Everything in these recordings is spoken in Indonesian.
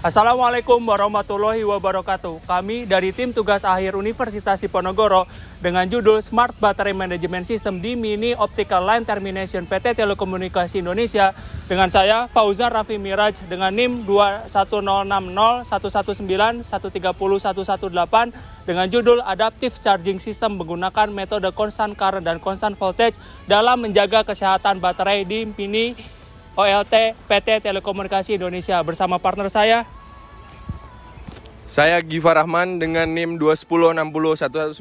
Assalamualaikum warahmatullahi wabarakatuh. Kami dari tim tugas akhir Universitas Diponegoro dengan judul Smart Battery Management System di Mini Optical Line Termination PT Telekomunikasi Indonesia dengan saya Fauzan Raffi Miraj dengan NIM 21060130118 dengan judul Adaptive Charging System menggunakan metode constant current dan constant voltage dalam menjaga kesehatan baterai di Mini OLT PT Telekomunikasi Indonesia. Bersama partner saya Giva Rahman dengan NIM 21060119130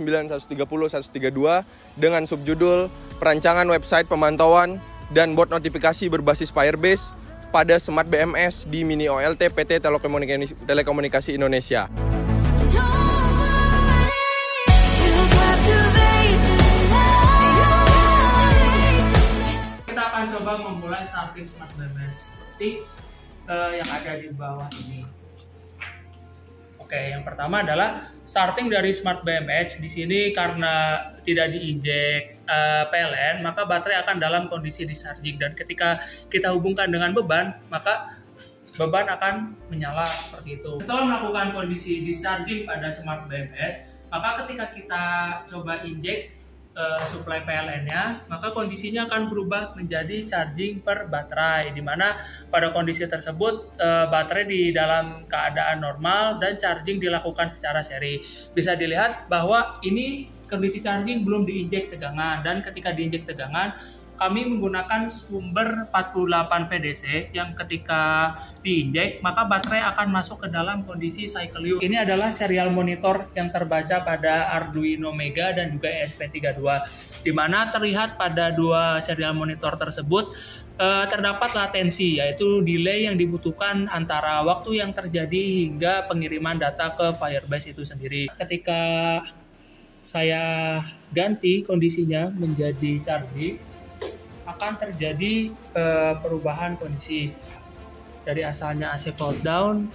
dengan subjudul Perancangan Website Pemantauan dan Bot Notifikasi berbasis Firebase pada Smart BMS di Mini OLT PT Telekomunikasi Indonesia. Kita akan coba memulai starting Smart BMS seperti yang ada di bawah ini. Oke, yang pertama adalah starting dari Smart BMS. Di sini karena tidak diinjek PLN, maka baterai akan dalam kondisi discharging, dan ketika kita hubungkan dengan beban, maka beban akan menyala seperti itu. Setelah melakukan kondisi discharging pada Smart BMS, maka ketika kita coba injek suplai PLN-nya, maka kondisinya akan berubah menjadi charging per baterai, di mana pada kondisi tersebut baterai di dalam keadaan normal dan charging dilakukan secara seri. Bisa dilihat bahwa ini kondisi charging belum diinjek tegangan, dan ketika diinjek tegangan kami menggunakan sumber 48 VDC yang ketika diinjek maka baterai akan masuk ke dalam kondisi cycle loop. Ini adalah serial monitor yang terbaca pada Arduino Mega dan juga ESP32, di mana terlihat pada dua serial monitor tersebut terdapat latensi, yaitu delay yang dibutuhkan antara waktu yang terjadi hingga pengiriman data ke Firebase itu sendiri. Ketika saya ganti kondisinya menjadi charging, akan terjadi perubahan kondisi dari asalnya AC cold down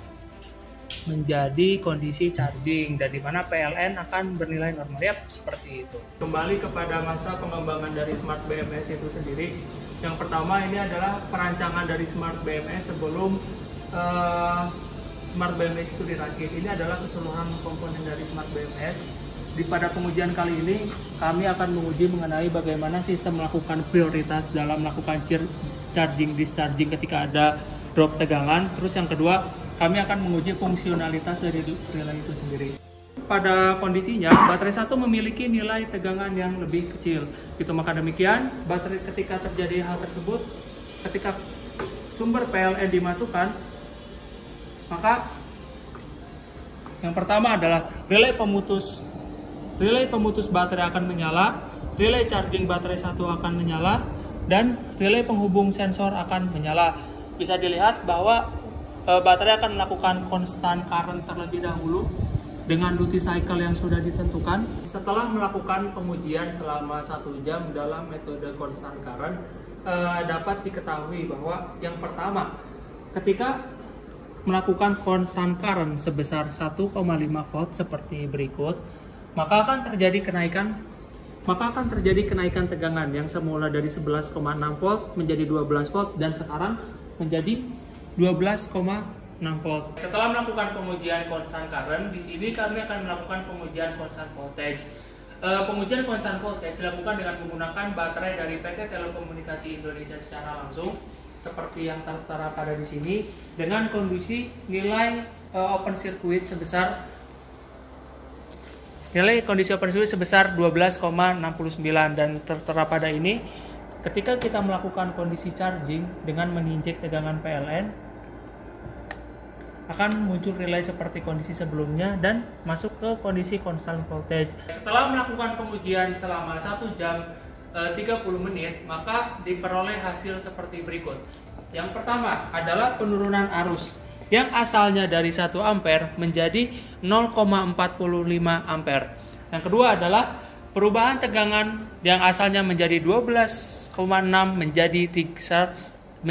menjadi kondisi charging, dan di mana PLN akan bernilai normal. Seperti itu. Kembali kepada masa pengembangan dari Smart BMS itu sendiri. Yang pertama ini adalah perancangan dari Smart BMS sebelum Smart BMS itu dirakit. Ini adalah keseluruhan komponen dari Smart BMS. Pada pengujian kali ini kami akan menguji mengenai bagaimana sistem melakukan prioritas dalam melakukan charging discharging ketika ada drop tegangan. Terus yang kedua, kami akan menguji fungsionalitas dari relay itu sendiri. Pada kondisinya baterai satu memiliki nilai tegangan yang lebih kecil. Itu maka demikian baterai ketika terjadi hal tersebut, ketika sumber PLN dimasukkan, maka yang pertama adalah relay pemutus baterai akan menyala, relay charging baterai satu akan menyala, dan relay penghubung sensor akan menyala. Bisa dilihat bahwa baterai akan melakukan constant current terlebih dahulu dengan duty cycle yang sudah ditentukan. Setelah melakukan pengujian selama 1 jam dalam metode constant current, dapat diketahui bahwa yang pertama, ketika melakukan constant current sebesar 1,5 volt seperti berikut, maka akan terjadi kenaikan tegangan yang semula dari 11,6 volt menjadi 12 volt dan sekarang menjadi 12,6 volt. Setelah melakukan pengujian constant current, di sini kami akan melakukan pengujian constant voltage. Pengujian constant voltage dilakukan dengan menggunakan baterai dari PT Telekomunikasi Indonesia secara langsung seperti yang tertera pada di sini, dengan kondisi nilai open circuit sebesar 12,69, dan tertera pada ini ketika kita melakukan kondisi charging dengan menginjek tegangan PLN akan muncul relay seperti kondisi sebelumnya dan masuk ke kondisi constant voltage. Setelah melakukan pengujian selama 1 jam 30 menit, maka diperoleh hasil seperti berikut. Yang pertama adalah penurunan arus yang asalnya dari 1 ampere menjadi 0,45 ampere. Yang kedua adalah perubahan tegangan yang asalnya menjadi 12,6 menjadi 13,04.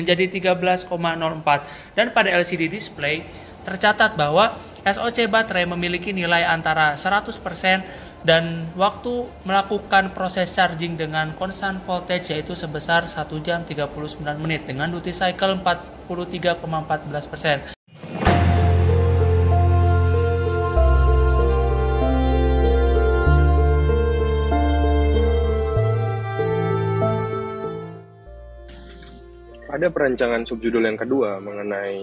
Dan pada LCD display tercatat bahwa SOC baterai memiliki nilai antara 100% dan waktu melakukan proses charging dengan constant voltage yaitu sebesar 1 jam 39 menit dengan duty cycle 43,14%. Pada perancangan subjudul yang kedua mengenai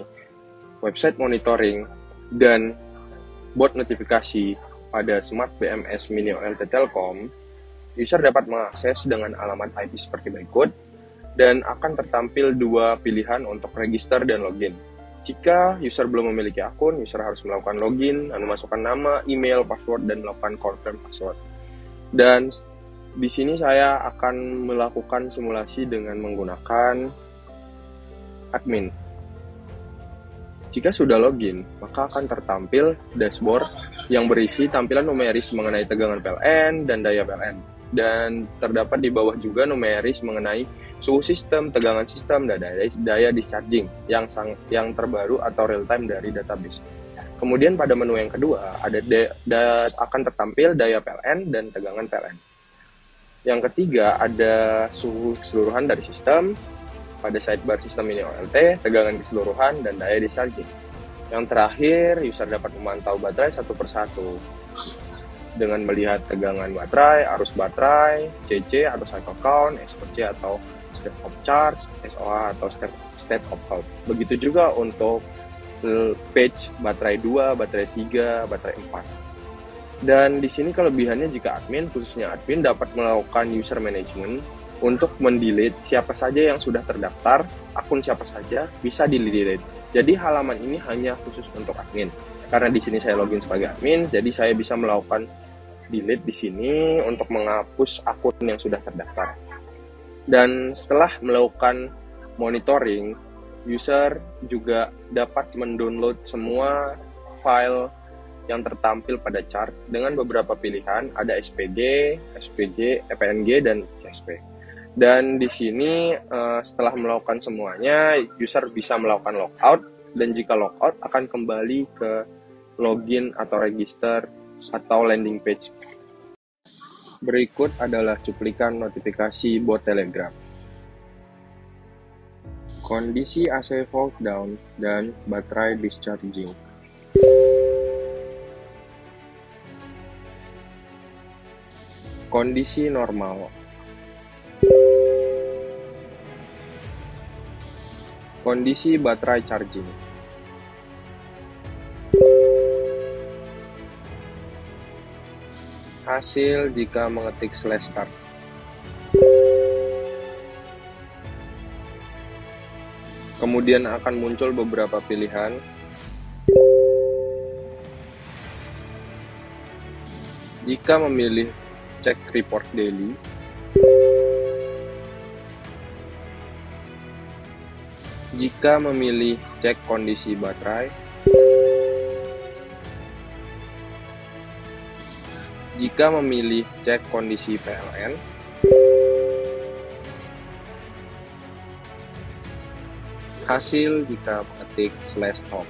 website monitoring dan bot notifikasi pada Smart BMS Mini OLT Telkom, user dapat mengakses dengan alamat IP seperti berikut dan akan tertampil dua pilihan untuk register dan login. Jika user belum memiliki akun, user harus melakukan login, memasukkan nama, email, password, dan melakukan confirm password. Dan di sini saya akan melakukan simulasi dengan menggunakan admin. Jika sudah login, maka akan tertampil dashboard yang berisi tampilan numeris mengenai tegangan PLN dan daya PLN. Dan terdapat di bawah juga numeris mengenai suhu sistem, tegangan sistem, dan daya discharging yang terbaru atau real time dari database. Kemudian pada menu yang kedua akan tertampil daya PLN dan tegangan PLN. Yang ketiga ada suhu keseluruhan dari sistem. Pada sidebar sistem Mini OLT, tegangan keseluruhan, dan daya discharging. Yang terakhir, user dapat memantau baterai satu persatu dengan melihat tegangan baterai, arus baterai, CC atau cycle count, SOC atau state of charge, SOH atau state of health. Begitu juga untuk page baterai 2, baterai 3, baterai 4. Dan di sini kelebihannya jika admin, khususnya admin dapat melakukan user management untuk mendelete siapa saja yang sudah terdaftar, akun siapa saja bisa di-delete. Jadi halaman ini hanya khusus untuk admin. Karena di sini saya login sebagai admin, jadi saya bisa melakukan delete di sini untuk menghapus akun yang sudah terdaftar. Dan setelah melakukan monitoring, user juga dapat mendownload semua file yang tertampil pada chart dengan beberapa pilihan, ada SPG, SPG, PNG, dan CSV. Dan di sini setelah melakukan semuanya, user bisa melakukan logout, dan jika logout akan kembali ke login atau register atau landing page. Berikut adalah cuplikan notifikasi bot Telegram. Kondisi AC fault down dan baterai discharging. Kondisi normal. Kondisi baterai charging. Hasil jika mengetik /start. Kemudian akan muncul beberapa pilihan. Jika memilih check report daily, jika memilih cek kondisi baterai, jika memilih cek kondisi PLN, hasil jika mengetik /stop.